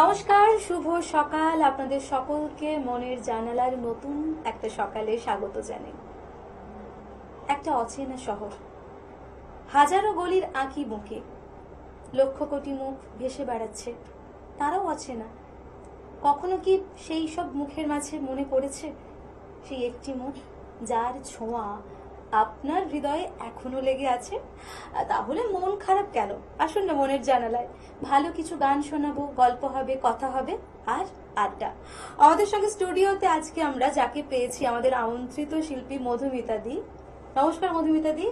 নমস্কার, শুভ সকাল। আপনাদের সকলকে মনের জানালার নতুন একটা সকালে স্বাগত জানাই। একটা অচেনা শহর, হাজারো গলির আঁকি বুঁকি, লক্ষ কোটি মুখ ভেসে বেড়াচ্ছে, তারাও অচেনা। কখনো কি সেই সব মুখের মাঝে মনে পড়েছে সেই একটি মুখ যার ছোঁয়া আপনার হৃদয়ে এখনো লেগে আছে? তাহলে মন খারাপ কেন? আসুন না মনের জানালায়, ভালো কিছু গান শোনাবো, গল্প হবে, কথা হবে আর আড্ডা। আমাদের সঙ্গে স্টুডিওতে আজকে আমরা যাকে পেয়েছি, আমাদের আমন্ত্রিত শিল্পী মধুমিতা দি। নমস্কার মধুমিতা দি,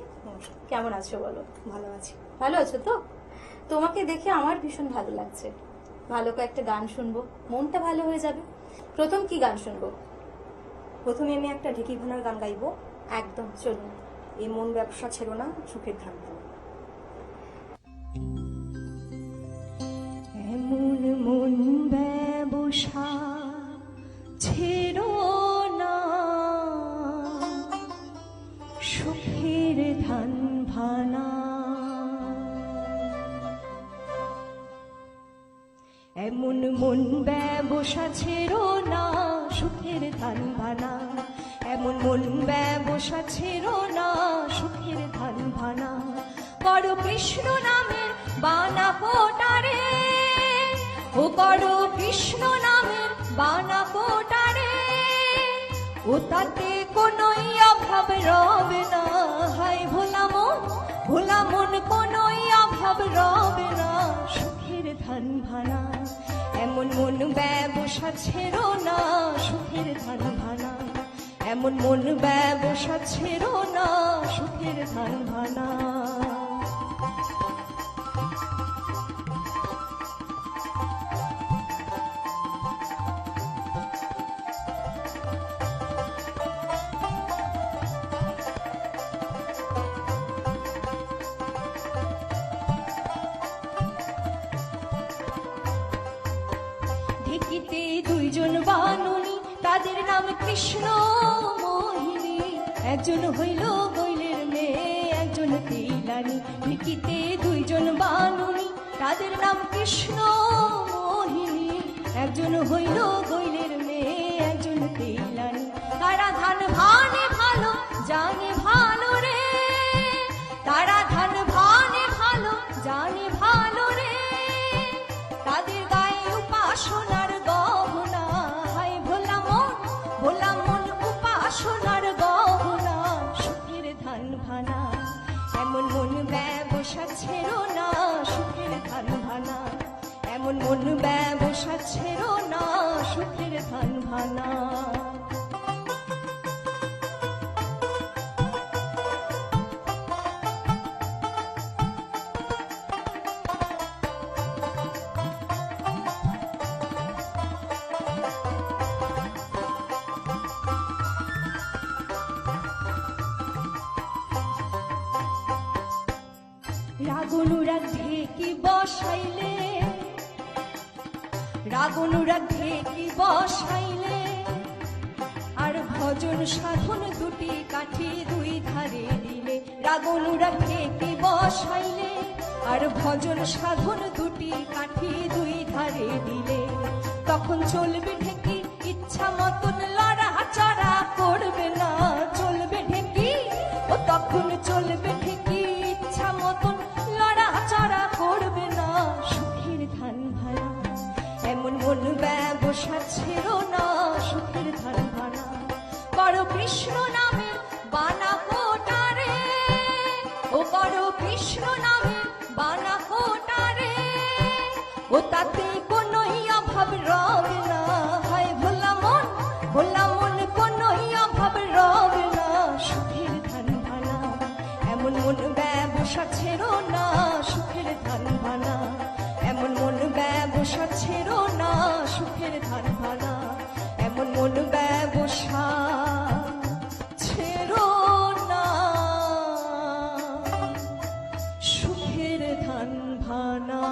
কেমন আছো বলো? ভালো আছি। ভালো আছো তো? তোমাকে দেখে আমার ভীষণ ভালো লাগছে। ভালো কয়েকটা গান শুনবো, মনটা ভালো হয়ে যাবে। প্রথম কি গান শুনবো? প্রথমে আমি একটা ঢেকি ভাঙার গান গাইবো। একদম, চলুন। এই মন ব্যবসা ছিল না, সুখের ধান। এমন মন ব্যবসা ছিল না, সুখের ধান ভানা। এমন মন ব্যবসা ছিল না, সুখের ধান ভানা। এমন মন ব্যবসা ছিল না, সুখের ধান ভানা। বড় কৃষ্ণ নামের বানা কোটারে, ও বড় কৃষ্ণ নামের বানা কোটারে, ও তাতে কোনোই অভাব রবে না। হায় ভোলা মন, ভোলা মন, কোনোই অভাব রবে না, সুখের ধান ভানা। এমন মন ব্যবসা ছিল না, সুখের ধান ভানা। এমন মন ব্যবসা ছিল না, সুখের ধান ভানা। ঢেকিতে দুইজন বানুনি, তাদের নাম কৃষ্ণ মোহিনী। একজন হইল গৈলের মেয়ে, একজন তিলানি। ঢেকিতে দুইজন বানুনি, তাদের নাম কৃষ্ণ মোহিনী। একজন হইল গৈলের মেয়ে, একজন তিলানি। তারা ধান ভানে ভালো জানে ভালো রে, তারা ধান ভানে ভালো জানে ভালো রে। তাদের গায়ে উপাসনার গহনা, হায় ভোলা মন, ভোলা মন, উপাসনার গহনা, সুখের ধান ভানা। এমন মন ব্যবসা ছিল না, সুখের ধান ভানা। এমন মন ব্যবসা ছিল না, সুখের ধান ভানা। রাগনুরাগ ঢেকি বসাইলে, রাগনুরাগ ঢেকি বসাইলে, আর ভজন সাধন দুটি কাঠি দুই ধারে দিলে। রাগনুরাগ ঢেকি বসাইলে, আর ভজন সাধন দুটি কাঠি দুই ধারে দিলে। তখন চলবে ঢেকি ইচ্ছা মতন, লড়া চড়া করবে না। চলবে ঢেকি, ও তখন চলবে ঢেকি ইচ্ছা মতন, লড়া চড়া করবে না, সুখের ধান ভানা। এমন মন ব্যবসা ছিল না, সুখের ধান ভানা। বড় কৃষ্ণ নামের বানা কোটারে, ও বড় কৃষ্ণ নামের বানা কোটারে, ও তাতে কোনোই অভাব রবে না। হায় ভোলা মন, ভোলা মন, কোনোই অভাব রবে না, সুখের ধান ভানা। এমন মন ব্যবসা ছিল না, সুখের ধান ভানা। এমন মন ব্যবসা ছিল না, সুখের ধান ভানা। এমন মন ব্যবসা ছিল না, সুখের ধান ভানা।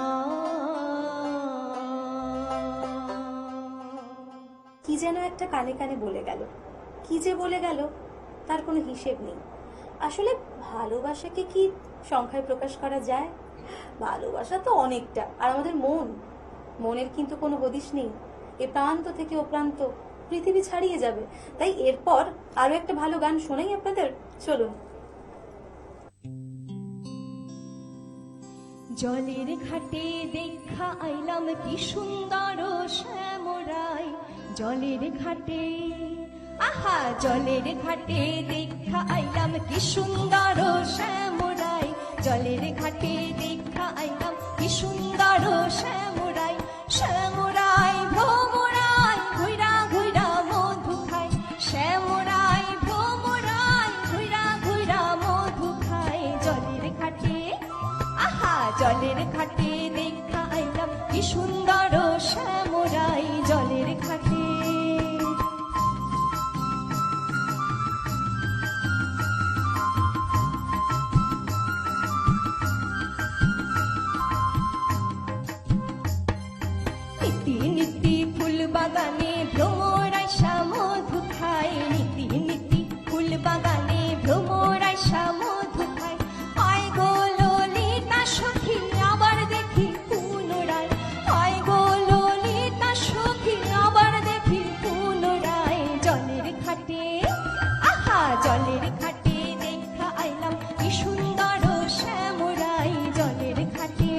কি যেন একটা কানে কানে বলে গেল, কি যে বলে গেল তার কোনো হিসেব নেই। আসলে ভালোবাসাকে কি সংখ্যায় প্রকাশ করা যায়? ভালোবাসা তো অনেকটা, আর আমাদের মন মনের কিন্তু কোনো হদিশ নেই, এ প্রান্ত থেকে ও প্রান্ত পৃথিবী ছাড়িয়ে যাবে। তাই এরপর আরো একটা ভালো গান শোনাই আপনাদের, চলুন। জলের ঘাটে দেখা আইলাম কি সুন্দর শ্যামরাই, জলের ঘাটে, আহা জলের ঘাটে দেখা আইলাম কি সুন্দর শ্যামরাই, জলের ঘাটে দেখা আইলাম কি সুন্দর শ্যামরাই, শ্যামরাই ভ্রমরাই ঘুইরা ঘুইরা মধু খায়, শ্যামরাই ভ্রমরাই ঘুইরা ঘুইরা মধু খায়, জলের ঘাটে, আহা জলের ঘাটে দেখা আইলাম কি সুন্দর শ্যামরাই, জলের ঘাটে। নীতি নীতি ফুল বাগানে ভ্রমরাই মধু খায়, নীতি নীতি ফুল বাগানে ভ্রমরাই মধু খায়, আয় গো ললিতা সখী আবার দেখি পুনরায়, আয় গো ললিতা সখী আবার দেখি পুনরায়, জলের ঘাটে, আহা জলের ঘাটে দেখা আইলাম কি সুন্দর শ্যামরাই, জলের ঘাটে।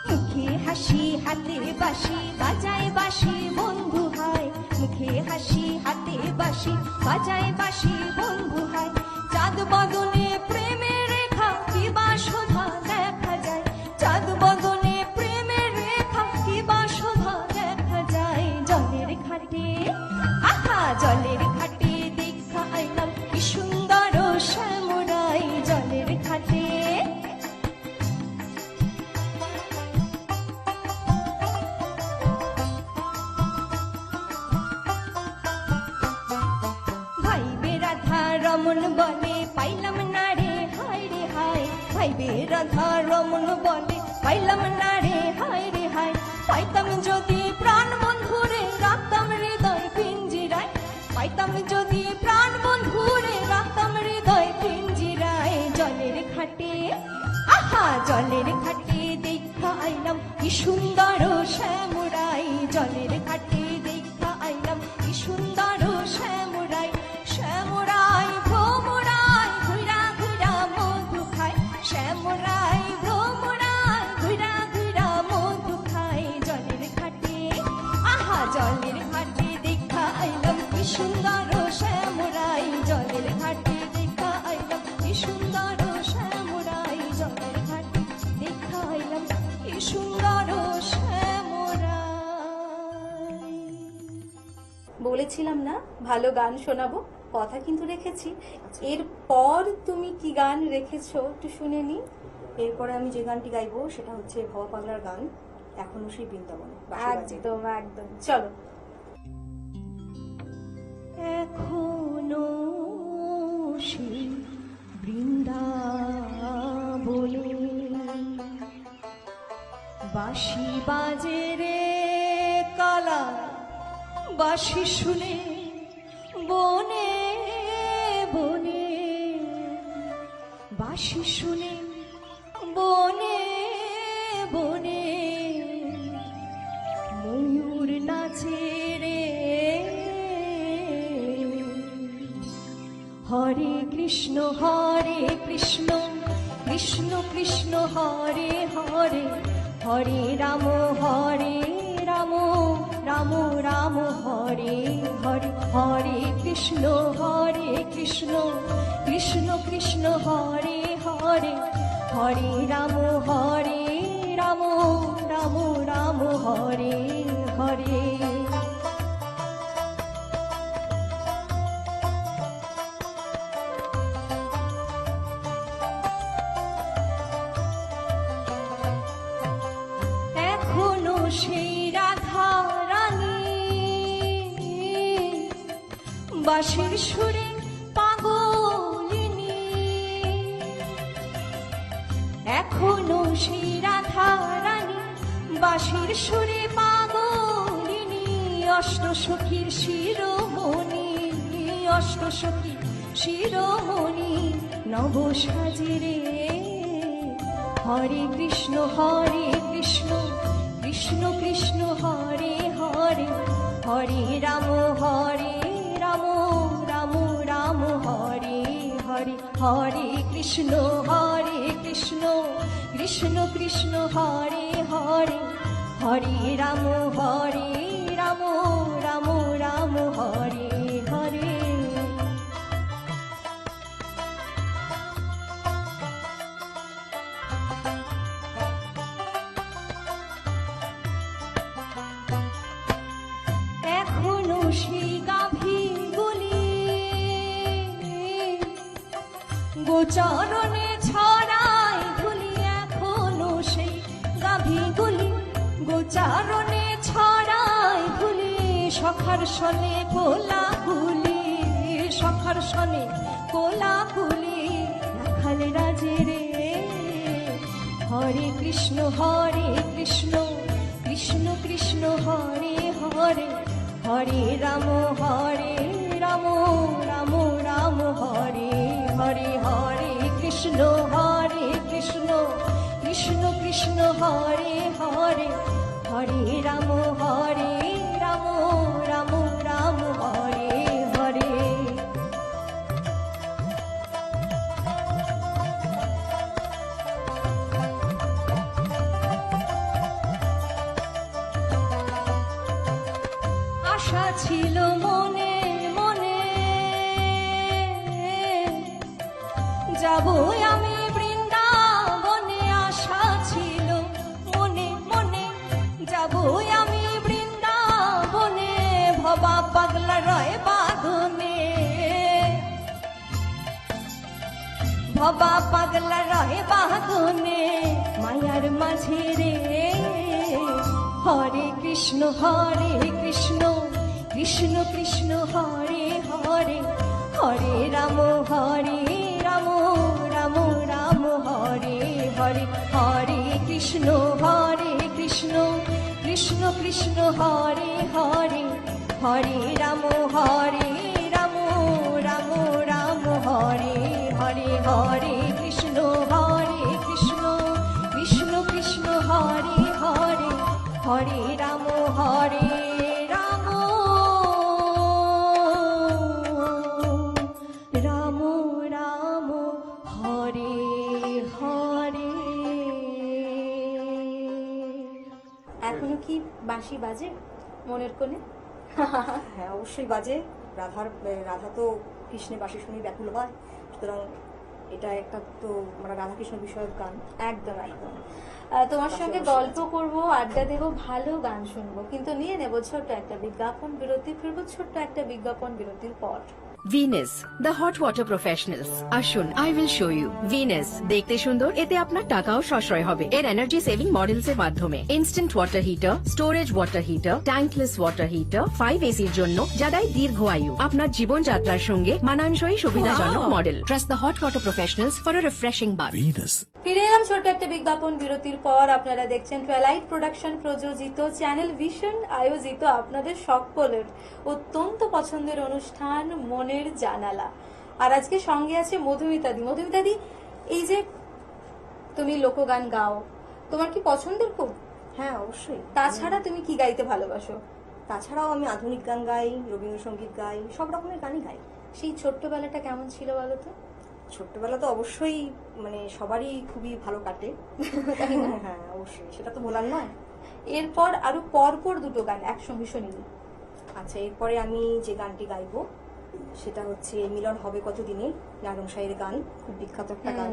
মুখে হাসি হাতে বাঁশি বাজায় বাঁশি বন্ধু হায়, মুখে হাসি হাতে বাঁশি বাজায় বাঁশি বন্ধু হায়, চাঁদ বদনে প্রেমের রেখা কি বা শোভা দেখা যায়, চাঁদ বদনে প্রেমের রেখা কি বা শোভা দেখা যায়, জলের ঘাটে, আহা জলের ঘাটে দেখা আইলাম কি সুন্দর শ্যামরাই, জলের ঘাটে। ভাইবে রাধা রমন বলে পাইলাম না রে হায় রে হায়, ভাইবে রাধা রমন বলে পাইলাম না রে হায় রে হায়, পাইতাম যদি প্রাণ বন্ধুরে রাখতাম হৃদয় পিঞ্জিরায়, পাইতাম যদি প্রাণ বন্ধুরে রাখতাম হৃদয় পিঞ্জিরায়, জলের ঘাটে, আহা জলের ঘাটে দেখা আইলাম কি সুন্দর শ্যামরাই, জলের ঘাটে দেখা আইলাম কি সুন্দর শ্যামরাই, শ্যামরাই ভ্রমরাই ঘুইরা ঘুইরা মধু খায়, শ্যামরাই ভ্রমরাই ঘুইরা ঘুইরা মধু খায়, জলের ঘাটে, আহা জলের ঘাটে দেখা আইলাম কি সুন্দর শ্যামরাই, জলের ঘাটে দেখা আইলাম কি সুন্দর শ্যামরাই, জলের ঘাটে দেখা আইলাম কি সুন্দর শ্যামরাই। বলেছিলাম না ভালো গান শোনাবো, কথা কিন্তু রেখেছি। এরপর তুমি কি গান রেখেছো একটু শুনে নি। এরপরে আমি যে গানটি গাইবো সেটা হচ্ছে ভবা পাগলার গান, এখনো সেই বৃন্দাবনে। একদম একদম, চলো। এখনো সেই বৃন্দাবনে বাঁশি বাজে রে কালা, বাঁশি শুনে বনে বনে, বাঁশি শুনে বনে বনে, ময়ূর নাচে রে, হরে কৃষ্ণ কৃষ্ণ কৃষ্ণ হরে হরে, হরে রাম রাম রাম হরে হরে, হরে কৃষ্ণ কৃষ্ণ কৃষ্ণ হরে হরে, হরে রাম রাম রাম হরে হরে। এখনো সেই রাধা রানী বাঁশির সুরে পাগলিনী, এখনো সেই রাধা রানী বাঁশির সুরে পাগলিনী অষ্টসখীর শিরোমণি অষ্টসখী শিরোমণি নব সাজরে হরে কৃষ্ণ কৃষ্ণ কৃষ্ণ হরে হরে হরে রাম রাম রাম হরে হরে হরে কৃষ্ণ কৃষ্ণ কৃষ্ণ হরে হরে হরে রাম রাম রাম হরে হরে। এখনো সেই গাভীগুলি গোচরণে ছড়ায় ধুলি এখনো সেই গাভীগুলি গোচারণে ছড়ায় ধুলি সখার সনে কোলাকুলি সখার সনে কোলাকুলি রাখাল রাজে রে হরে কৃষ্ণ কৃষ্ণ কৃষ্ণ হরে হরে হরে রাম রাম রাম হরে হরে হরে কৃষ্ণ কৃষ্ণ কৃষ্ণ হরে হরে হরে রাম রাম হরে হরে। আশা ছিল মনে মনে যাব আমি বৃন্দাবনে আশা ছিল মনে মনে যাব আমি বৃন্দাবনে ভবা পাগলা রয় বাঁধনে ভবা পাগলা রয় বাঁধনে মায়ার মাঝে রে হরে কৃষ্ণ কৃষ্ণ কৃষ্ণ হরে হরে হরে রাম রাম হরে হরে হরে কৃষ্ণ কৃষ্ণ কৃষ্ণ হরে হরে হরে রাম রাম হরে হরে হরে কৃষ্ণ কৃষ্ণ হরে হরে হরে রাম রাম রাম হরে হরে। এখনো কি বাঁশি বাজে মনের কোণে? হ্যাঁ অবশ্যই বাজে। রাধা তো কৃষ্ণের বাঁশি শুনি ব্যাকুল হয়, সুতরাং এটা একটা তো মানে রাধাকৃষ্ণ বিষয়ক গান। একদম একদম। তোমার সঙ্গে গল্প করব, আড্ডা দেবো, ভালো গান শুনবো, কিন্তু নিয়ে নেবো ছোট্ট একটা বিজ্ঞাপন বিরতি। ফিরবো ছোট্ট একটা বিজ্ঞাপন বিরতির পর। Venus the hot water professionals. আসুন, I will show you. Venus দেখতে সুন্দর, এতে আপনার টাকাও সাশ্রয় হবে। এর এনার্জি সেভিং মডেলস এর মাধ্যমে instant water heater, storage water heater, tankless water heater, 5 এসির জন্য যা দেয় দীর্ঘ আয়ু। আপনার জীবনযাত্রার সঙ্গে মানানসই সুবিধাজনক model. Trust the hot water professionals for a refreshing bath. ফিরে এলাম ছোট্ট একটা বিজ্ঞাপন বিরতির পর। আপনারা দেখছেন টুয়াইলাইট প্রোডাকশন প্রযোজিত, চ্যানেল ভিশন আয়োজিত আপনাদের সকলের অত্যন্ত পছন্দের অনুষ্ঠান মনের জানালা। আর আজকে সঙ্গে আছে মধুমিতাদি। মধুমিতাদি, এই যে তুমি লোকগান গাও, তোমার কি পছন্দের খুব? হ্যাঁ অবশ্যই। তাছাড়া তুমি কি গাইতে ভালোবাসো? তাছাড়াও আমি আধুনিক গান গাই, রবীন্দ্রসঙ্গীত গাই, সব রকমের গানই গাই। সেই ছোট্টবেলাটা কেমন ছিল বলো তো? ছোট্টবেলা তো অবশ্যই মানে সবারই খুবই ভালো কাটে। হ্যাঁ অবশ্যই, সেটা তো বলার নয়। এরপর আরো পরপর দুটো গান একসঙ্গে শুনিনি। আচ্ছা, এরপরে আমি যে গানটি গাইবো সেটা হচ্ছে মিলন হবে কতদিনে, নারায়ণ সাহের গান, খুব বিখ্যাত একটা গান,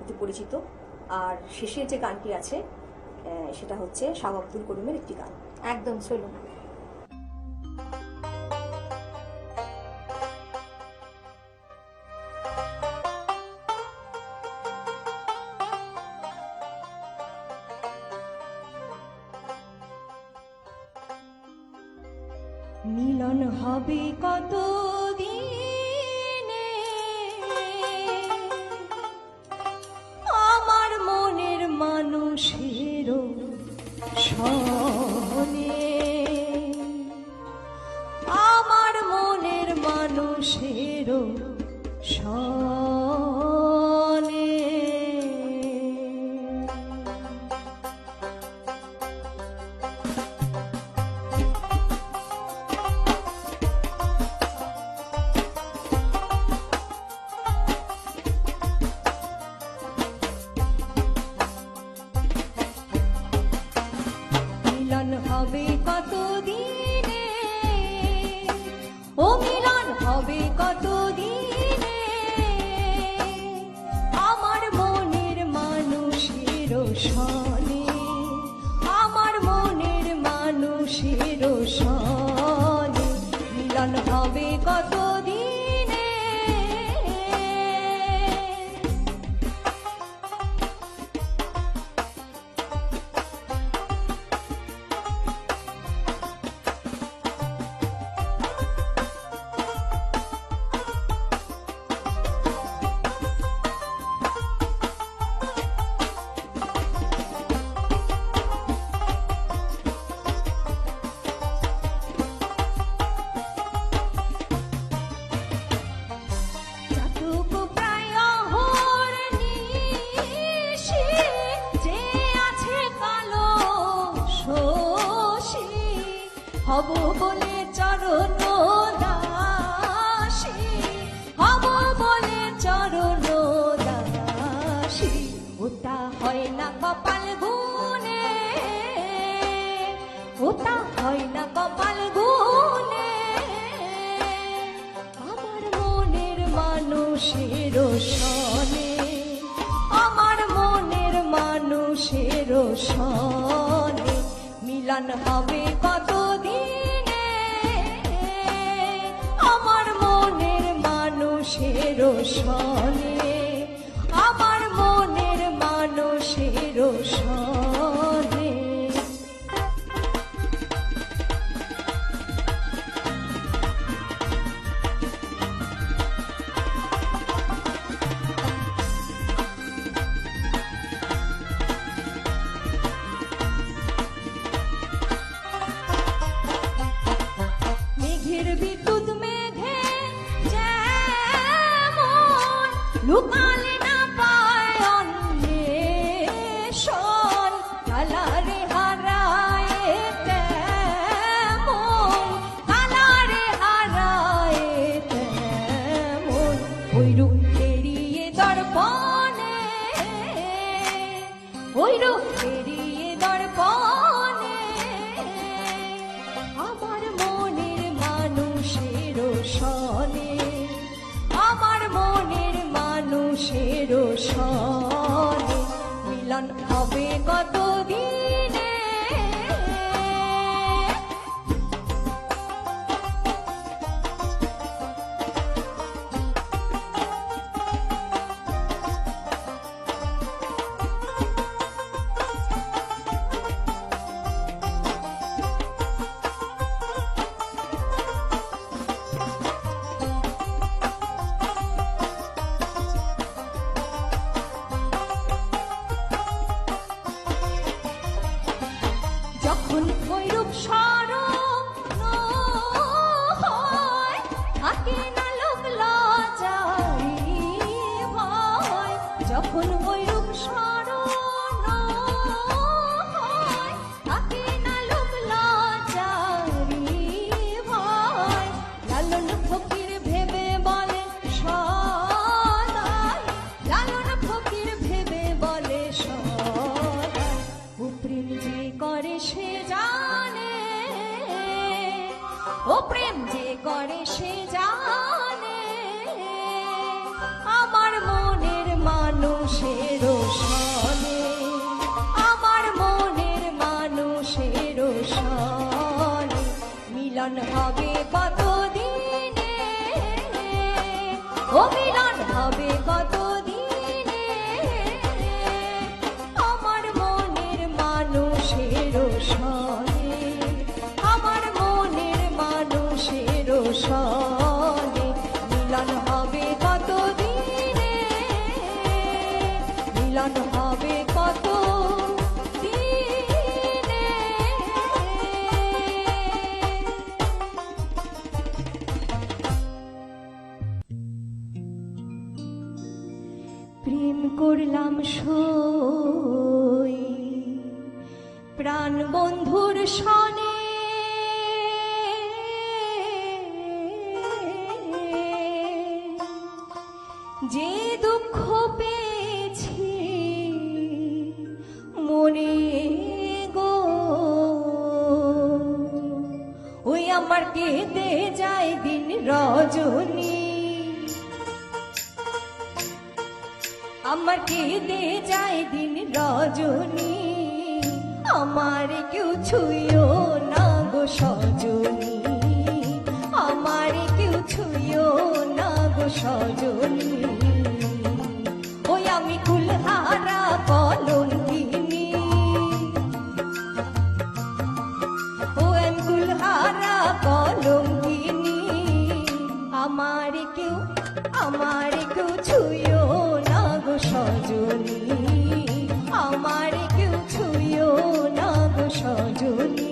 অতি পরিচিত। আর শেষের যে গানটি আছে সেটা হচ্ছে শাহ আব্দুল করিমের একটি গান। একদম, চলুন। মিলন হবে কত দিনে আমার মনের মানুষ সনে, আমার মনের মানুষের সনে মিলন হবে কতদিনে। চাটুকু প্রায় অহর্নিশি যে আছে কালো শশী, হব বলে চরণ দাসী, হব বলে চরণ দাসী। ওটা হয় না কপাল গুনে, ওটা হয় না কপাল গুনে, আমার মনের মানুষের সনে, আমার মনের মানুষের সনে মিলন হবে কতদিনে। আমার মনের মানুষের সনে, আমার মনের মানুষের সনে। মেঘের বিদ্যুৎ মেঘে যেমন লুকালে না পায় অন্বেষণ, কালারে হারায় তেমন, কালারে হারায় তেমন, ওই রূপ পেরিয়ে দর্পণে, ওই রূপ পেরিয়ে দর্পণে, আমার মনের মানুষের সনে, আমার মনের মানুষের সনে মিলন হবে কতদিনে। যখন ভৈরব স্মরণ হয়, থাকে না লোক লজ্জায় ভয়। যখন ভৈরব স্মরণ হয়, থাকে না লোক লজ্জায় ভয়। লালন ফকির ভেবে বলে সদাই, লালন ফকির ভেবে বলে সদাই, ও প্রেম যে করে সে জানে, ও প্রেম যে করে সে জানে, আমার মনের মানুষের সনে, আমার মনের মানুষের সনে মিলন হবে কতদিনে, ও মিলন হবে কতদিনে। আমার মনের মানুষের সনে, আমার মনের মানুষের সনে মিলন হবে কতদিনে, মিলন হবে কতদিনে। প্রেম করলাম সই প্রাণ বন্ধুর সনে, যে দুঃখ পেয়েছি মনে গো, ওই আমার কেঁদে যায় দিন রজনী। আমার কেঁদে যায় দিন রজনী, আমার কেউ ছুঁয়ো না গো সজনী, আমার কেউ ছুঁয়ো না গো সজনী। ওই আমি কুলহারা কলঙ্কিনী, ও আমি কুলহারা কলঙ্কিনী, আমার কেউ ছুঁয়ো না গো সজনী, আমার কেউ ছুঁয়ো না গো সজনী।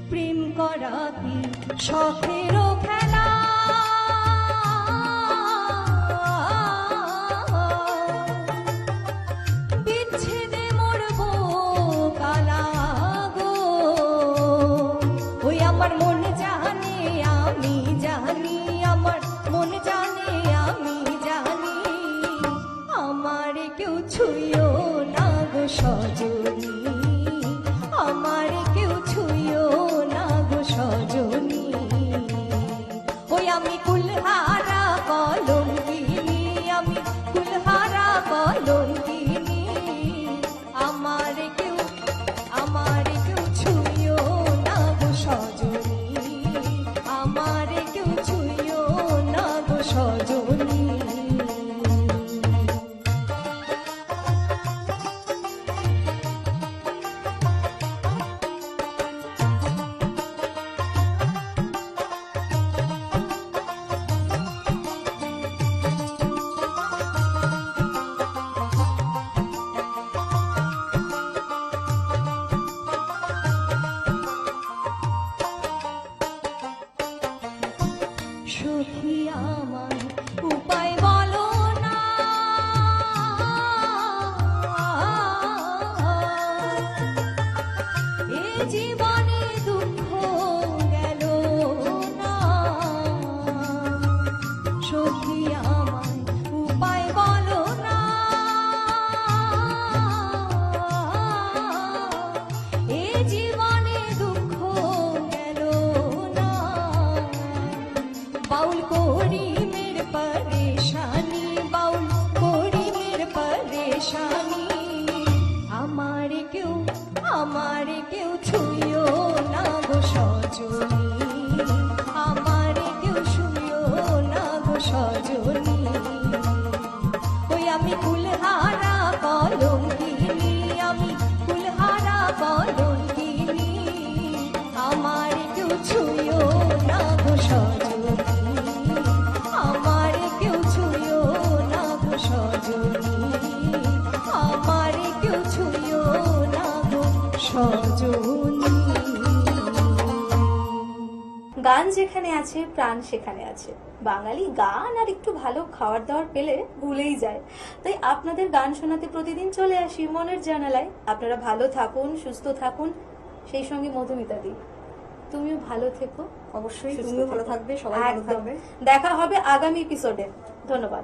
প্রেম করা কি শখেরও খেলা, বিচ্ছেদে মরবো কালা গো। ওই আমার মন জানে আমি জানি, আমার মন জানে আমি জানি, আমার কেউ ছুঁয়ো না গো সজনী, আমার কেউ ছুঁয়ো না গো সজনী। ওই আমি কুলহারা কলঙ্কিনী, আমি কুলহারা কলঙ্কিনী, আমার কেউ ছুঁয়ো না গো সজনী, আমার কেউ ছুঁয়ো না গো সজনী। সখী আমার উপায় বলো না, এ জীবনে দুঃখ গেল না। সখী আমার উপায় বলো না, এ জীবনে দুঃখ গেল না। বাউল করিমের পরেশানি, বাউল করিমের পরেশানি, আমার কেউ ছুঁয়ো না গো সজনী, আমার কেউ ছুঁয়ো না গো সজনী। ওই আমি কুলহারা কলঙ্কিনী, আমি কুলহারা কলঙ্কিনী, আমার কেউ ছুঁয়ো না গো সজনী, আমার কেউ ছুঁয়ো না গো সজনী, আমার কেউ ছুঁয়ো না গো সজনী। গান যেখানে আছে প্রাণ সেখানে আছে। বাঙালি গান আর একটু ভালো খাবার দাবার পেলে ভুলেই যায়। তাই আপনাদের গান শোনাতে প্রতিদিন চলে আসি মনের জানালায়। আপনারা ভালো থাকুন, সুস্থ থাকুন, সেই সঙ্গে মধুমিতা দি তুমিও ভালো থেকো। অবশ্যই সুস্থ তুমিও ভালো থেকো। থাকবে, সবাই ভালো একদম। থাকবে। দেখা হবে আগামী এপিসোডে। ধন্যবাদ।